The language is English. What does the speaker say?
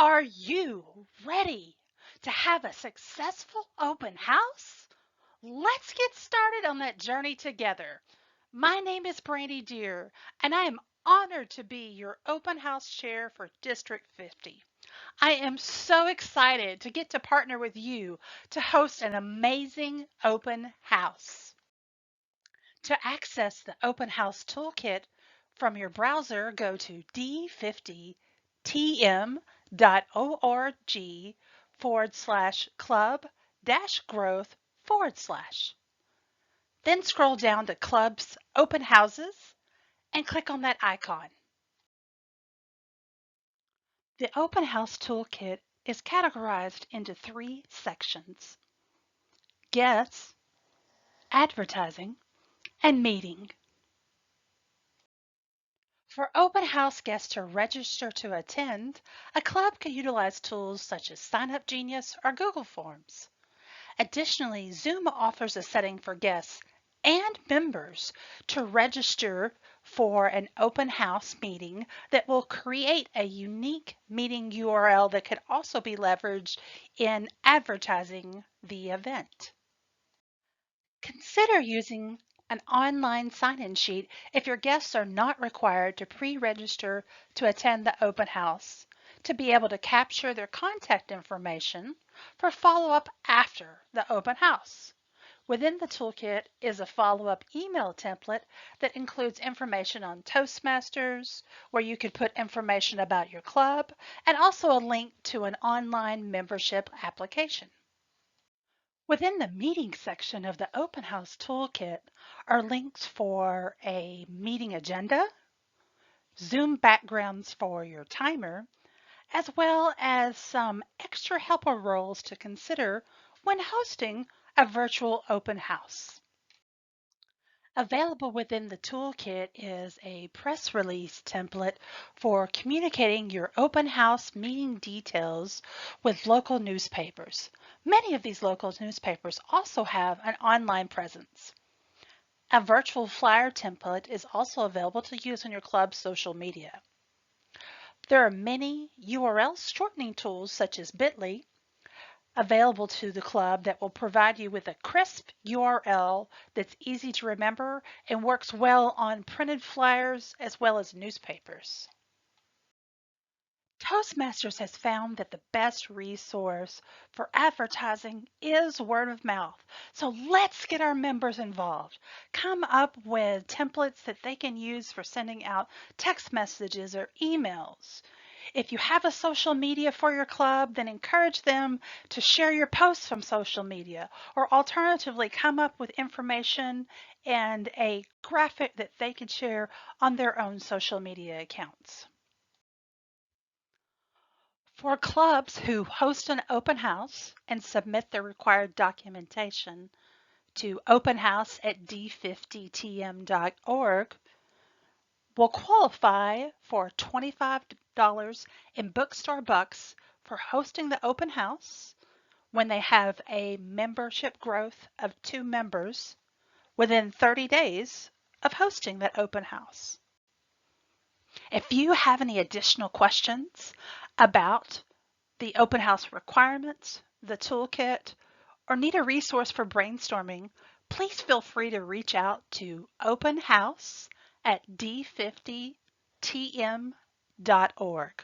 Are you ready to have a successful open house? Let's get started on that journey together. My name is Brandy Deer, and I am honored to be your open house chair for District 50. I am so excited to get to partner with you to host an amazing open house. To access the Open House Toolkit from your browser, go to d50tm.org/club-growth/. Then scroll down to Clubs Open Houses and click on that icon. The Open House Toolkit is categorized into 3 sections: Guests, Advertising, and Meeting. For open house guests to register to attend, a club can utilize tools such as Sign Up Genius or Google Forms. Additionally, Zoom offers a setting for guests and members to register for an open house meeting that will create a unique meeting URL that could also be leveraged in advertising the event. Consider using an online sign-in sheet if your guests are not required to pre-register to attend the open house, to be able to capture their contact information for follow-up after the open house. Within the toolkit is a follow-up email template that includes information on Toastmasters, where you could put information about your club, and also a link to an online membership application. Within the meeting section of the Open House Toolkit are links for a meeting agenda, Zoom backgrounds for your timer, as well as some extra helper roles to consider when hosting a virtual open house. Available within the toolkit is a press release template for communicating your open house meeting details with local newspapers. Many of these local newspapers also have an online presence. A virtual flyer template is also available to use on your club's social media. There are many URL shortening tools such as Bitly available to the club that will provide you with a crisp URL that's easy to remember and works well on printed flyers as well as newspapers. Toastmasters has found that the best resource for advertising is word of mouth. So let's get our members involved. Come up with templates that they can use for sending out text messages or emails. If you have a social media for your club, then encourage them to share your posts from social media, or alternatively come up with information and a graphic that they could share on their own social media accounts. For clubs who host an open house and submit the required documentation to openhouse@d50tm.org, will qualify for $25 in bookstore bucks for hosting the open house when they have a membership growth of 2 members within 30 days of hosting that open house. If you have any additional questions about the open house requirements, the toolkit, or need a resource for brainstorming, please feel free to reach out to openhouse@d50tm.org.